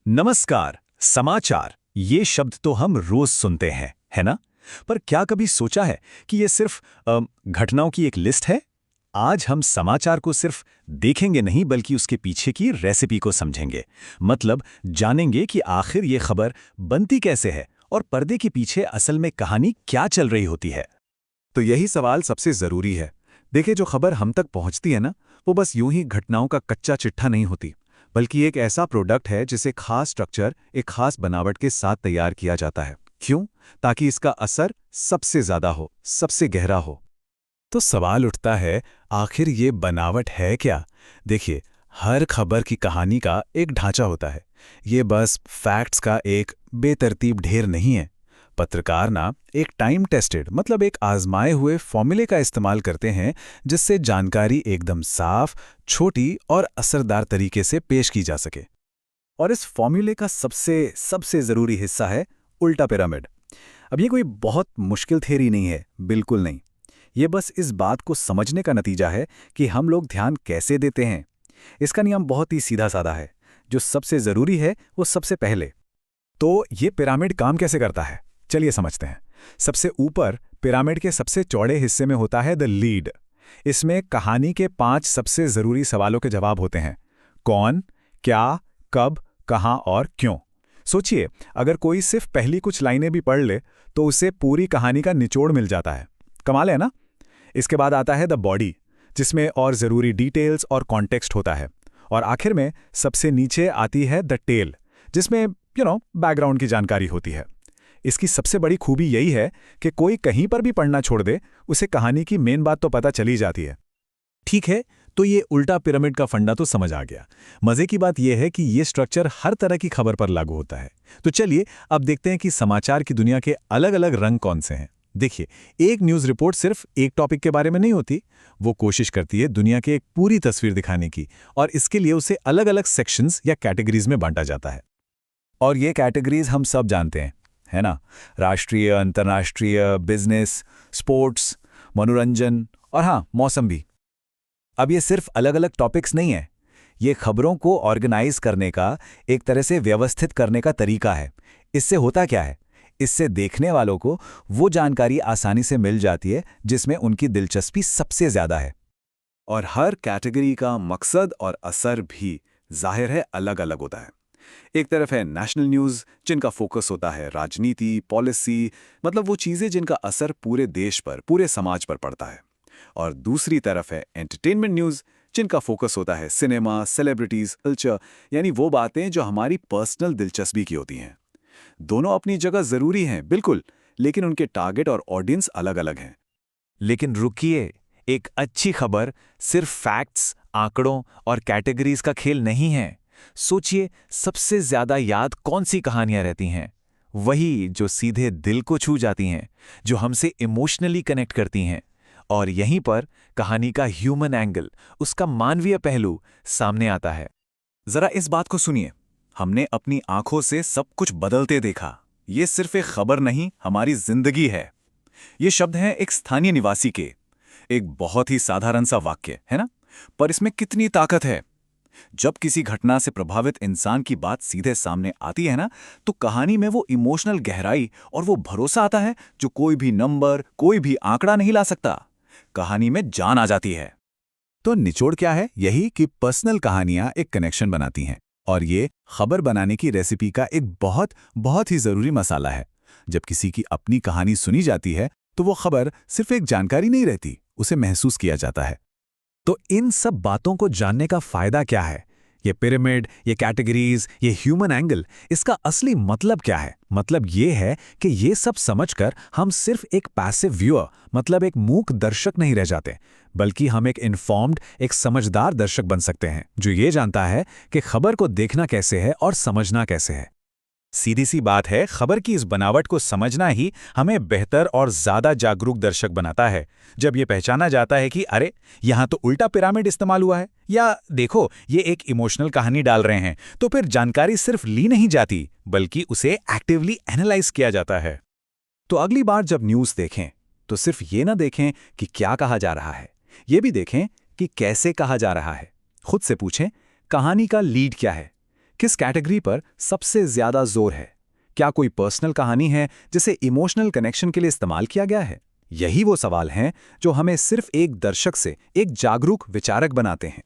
नमस्कार। समाचार ये शब्द तो हम रोज सुनते हैं, है ना? पर क्या कभी सोचा है कि ये सिर्फ घटनाओं की एक लिस्ट है? आज हम समाचार को सिर्फ देखेंगे नहीं बल्कि उसके पीछे की रेसिपी को समझेंगे। मतलब जानेंगे कि आखिर ये खबर बनती कैसे है और पर्दे के पीछे असल में कहानी क्या चल रही होती है। तो यही सवाल सबसे जरूरी है। देखिए, जो खबर हम तक पहुंचती है ना, वो बस यूं ही घटनाओं का कच्चा चिट्ठा नहीं होती, बल्कि एक ऐसा प्रोडक्ट है जिसे खास स्ट्रक्चर, एक खास बनावट के साथ तैयार किया जाता है। क्यों? ताकि इसका असर सबसे ज्यादा हो, सबसे गहरा हो। तो सवाल उठता है, आखिर ये बनावट है क्या? देखिए, हर खबर की कहानी का एक ढांचा होता है। ये बस फैक्ट्स का एक बेतरतीब ढेर नहीं है। पत्रकार ना एक टाइम टेस्टेड, मतलब एक आजमाए हुए फॉर्मूले का इस्तेमाल करते हैं, जिससे जानकारी एकदम साफ, छोटी और असरदार तरीके से पेश की जा सके। और इस फॉर्मूले का सबसे सबसे जरूरी हिस्सा है उल्टा पिरामिड। अब ये कोई बहुत मुश्किल थ्योरी नहीं है, बिल्कुल नहीं। ये बस इस बात को समझने का नतीजा है कि हम लोग ध्यान कैसे देते हैं। इसका नियम बहुत ही सीधा साधा है। जो सबसे जरूरी है वो सबसे पहले। तो ये पिरामिड काम कैसे करता है? चलिए समझते हैं। सबसे ऊपर पिरामिड के सबसे चौड़े हिस्से में होता है द लीड। इसमें कहानी के 5 सबसे जरूरी सवालों के जवाब होते हैं। कौन, क्या, कब, कहां और क्यों। सोचिए, अगर कोई सिर्फ पहली कुछ लाइनें भी पढ़ ले तो उसे पूरी कहानी का निचोड़ मिल जाता है। कमाल है ना? इसके बाद आता है द बॉडी, जिसमें और जरूरी डिटेल्स और कॉन्टेक्स्ट होता है। और आखिर में सबसे नीचे आती है द टेल, जिसमें बैकग्राउंड की जानकारी होती है। इसकी सबसे बड़ी खूबी यही है कि कोई कहीं पर भी पढ़ना छोड़ दे, उसे कहानी की मेन बात तो पता चली जाती है। ठीक है, तो ये उल्टा पिरामिड का फंडा तो समझ आ गया। मजे की बात यह है कि ये स्ट्रक्चर हर तरह की खबर पर लागू होता है। तो चलिए अब देखते हैं कि समाचार की दुनिया के अलग अलग रंग कौन से हैं। देखिए, एक न्यूज़ रिपोर्ट सिर्फ एक टॉपिक के बारे में नहीं होती। वो कोशिश करती है दुनिया की एक पूरी तस्वीर दिखाने की, और इसके लिए उसे अलग अलग सेक्शंस या कैटेगरीज में बांटा जाता है। और ये कैटेगरीज हम सब जानते हैं, है ना? राष्ट्रीय, अंतर्राष्ट्रीय, बिजनेस, स्पोर्ट्स, मनोरंजन और हाँ, मौसम भी। अब ये सिर्फ अलग अलग टॉपिक्स नहीं है। ये खबरों को ऑर्गेनाइज करने का, एक तरह से व्यवस्थित करने का तरीका है। इससे होता क्या है? इससे देखने वालों को वो जानकारी आसानी से मिल जाती है जिसमें उनकी दिलचस्पी सबसे ज्यादा है। और हर कैटेगरी का मकसद और असर भी जाहिर है अलग अलग होता है। एक तरफ है नेशनल न्यूज़, जिनका फोकस होता है राजनीति, पॉलिसी, मतलब वो चीज़ें जिनका असर पूरे देश पर, पूरे समाज पर पड़ता है। और दूसरी तरफ है एंटरटेनमेंट न्यूज़, जिनका फोकस होता है सिनेमा, सेलिब्रिटीज़, कल्चर, यानी वो बातें जो हमारी पर्सनल दिलचस्पी की होती हैं। दोनों अपनी जगह ज़रूरी हैं, बिल्कुल, लेकिन उनके टारगेट और ऑडियंस अलग अलग हैं। लेकिन रुकिए, एक अच्छी खबर सिर्फ फैक्ट्स, आंकड़ों और कैटेगरीज का खेल नहीं है। सोचिए, सबसे ज्यादा याद कौन सी कहानियां रहती हैं? वही जो सीधे दिल को छू जाती हैं, जो हमसे इमोशनली कनेक्ट करती हैं। और यहीं पर कहानी का ह्यूमन एंगल, उसका मानवीय पहलू सामने आता है। जरा इस बात को सुनिए। हमने अपनी आंखों से सब कुछ बदलते देखा। ये सिर्फ एक खबर नहीं, हमारी जिंदगी है। ये शब्द हैं एक स्थानीय निवासी के। एक बहुत ही साधारण सा वाक्य है ना, पर इसमें कितनी ताकत है। जब किसी घटना से प्रभावित इंसान की बात सीधे सामने आती है ना, तो कहानी में वो इमोशनल गहराई और वो भरोसा आता है जो कोई भी नंबर, कोई भी आंकड़ा नहीं ला सकता। कहानी में जान आ जाती है। तो निचोड़ क्या है? यही कि पर्सनल कहानियां एक कनेक्शन बनाती हैं, और ये खबर बनाने की रेसिपी का एक बहुत बहुत ही जरूरी मसाला है। जब किसी की अपनी कहानी सुनी जाती है तो वो खबर सिर्फ एक जानकारी नहीं रहती, उसे महसूस किया जाता है। तो इन सब बातों को जानने का फायदा क्या है? ये पिरामिड, ये कैटेगरीज, ये ह्यूमन एंगल, इसका असली मतलब क्या है? मतलब ये है कि ये सब समझकर हम सिर्फ एक पैसिव व्यूअर, मतलब एक मूक दर्शक नहीं रह जाते, बल्कि हम एक इन्फॉर्म्ड, एक समझदार दर्शक बन सकते हैं, जो ये जानता है कि खबर को देखना कैसे है और समझना कैसे है। सीधी सी बात है, खबर की इस बनावट को समझना ही हमें बेहतर और ज्यादा जागरूक दर्शक बनाता है। जब ये पहचाना जाता है कि अरे, यहाँ तो उल्टा पिरामिड इस्तेमाल हुआ है, या देखो ये एक इमोशनल कहानी डाल रहे हैं, तो फिर जानकारी सिर्फ ली नहीं जाती, बल्कि उसे एक्टिवली एनालाइज किया जाता है। तो अगली बार जब न्यूज़ देखें तो सिर्फ ये ना देखें कि क्या कहा जा रहा है, ये भी देखें कि कैसे कहा जा रहा है। खुद से पूछें, कहानी का लीड क्या है? किस कैटेगरी पर सबसे ज्यादा जोर है? क्या कोई पर्सनल कहानी है जिसे इमोशनल कनेक्शन के लिए इस्तेमाल किया गया है? यही वो सवाल हैं जो हमें सिर्फ एक दर्शक से एक जागरूक विचारक बनाते हैं।